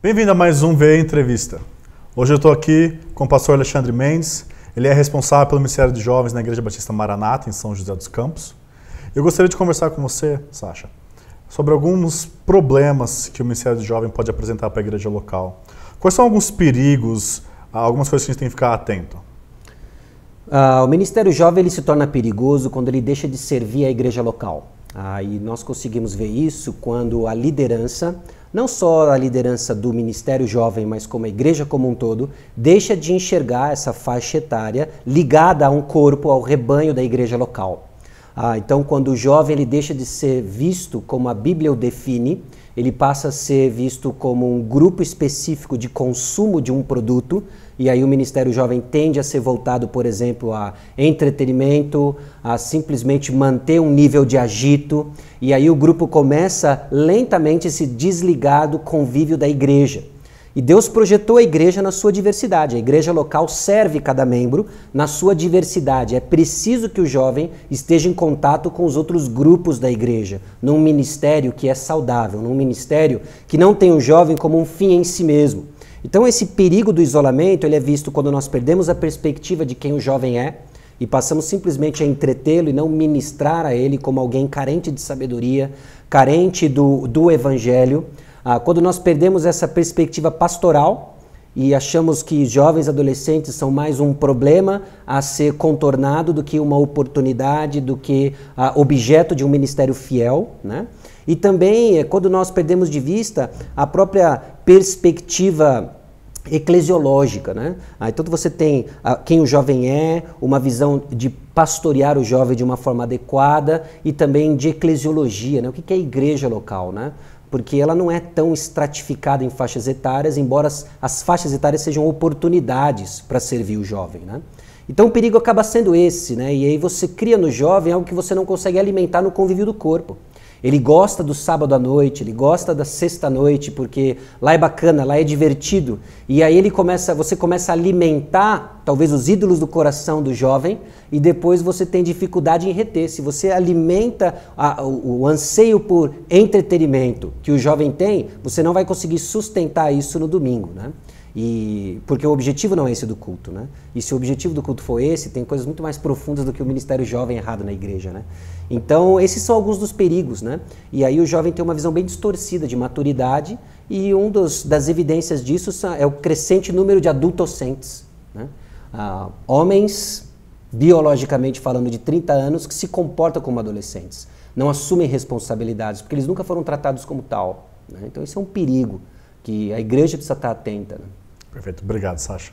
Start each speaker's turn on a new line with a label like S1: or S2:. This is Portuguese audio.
S1: Bem-vindo a mais um VE Entrevista. Hoje eu estou aqui com o pastor Alexandre Mendes. Ele é responsável pelo Ministério de Jovens na Igreja Batista Maranata, em São José dos Campos. Eu gostaria de conversar com você, Sasha, sobre alguns problemas que o Ministério de Jovem pode apresentar para a igreja local. Quais são alguns perigos, algumas coisas que a gente tem que ficar atento?
S2: O Ministério Jovem ele se torna perigoso quando ele deixa de servir a igreja local. E nós conseguimos ver isso quando a liderança, não só a liderança do Ministério Jovem, mas como a igreja como um todo, deixa de enxergar essa faixa etária ligada a um corpo, ao rebanho da igreja local. Então, quando o jovem ele deixa de ser visto como a Bíblia o define, ele passa a ser visto como um grupo específico de consumo de um produto, e aí o Ministério Jovem tende a ser voltado, por exemplo, a entretenimento, a simplesmente manter um nível de agito, e aí o grupo começa lentamente a se desligar do convívio da igreja. E Deus projetou a igreja na sua diversidade. A igreja local serve cada membro na sua diversidade. É preciso que o jovem esteja em contato com os outros grupos da igreja, num ministério que é saudável, num ministério que não tem o jovem como um fim em si mesmo. Então esse perigo do isolamento ele é visto quando nós perdemos a perspectiva de quem o jovem é e passamos simplesmente a entretê-lo e não ministrar a ele como alguém carente de sabedoria, carente do evangelho. Quando nós perdemos essa perspectiva pastoral e achamos que jovens adolescentes são mais um problema a ser contornado do que uma oportunidade, do que objeto de um ministério fiel, né? E também quando nós perdemos de vista a própria perspectiva eclesiológica, né? Então você tem quem o jovem é, uma visão de pastorear o jovem de uma forma adequada e também de eclesiologia, né? O que é a igreja local, né? Porque ela não é tão estratificada em faixas etárias, embora as faixas etárias sejam oportunidades para servir o jovem, né? Então o perigo acaba sendo esse, né? E aí você cria no jovem algo que você não consegue alimentar no convívio do corpo. Ele gosta do sábado à noite, ele gosta da sexta-noite, porque lá é bacana, lá é divertido. E aí você começa a alimentar, talvez, os ídolos do coração do jovem, e depois você tem dificuldade em reter. Se você alimenta o anseio por entretenimento que o jovem tem, você não vai conseguir sustentar isso no domingo, né? Porque o objetivo não é esse do culto, né? E se o objetivo do culto for esse, tem coisas muito mais profundas do que o ministério jovem errado na igreja, né? Então, esses são alguns dos perigos, né? E aí o jovem tem uma visão bem distorcida de maturidade e das evidências disso é o crescente número de adultocentes, né? Homens, biologicamente falando, de 30 anos que se comportam como adolescentes, não assumem responsabilidades, porque eles nunca foram tratados como tal, né? Então, isso é um perigo que a igreja precisa estar atenta, né?
S1: Perfeito. Obrigado, Sasha.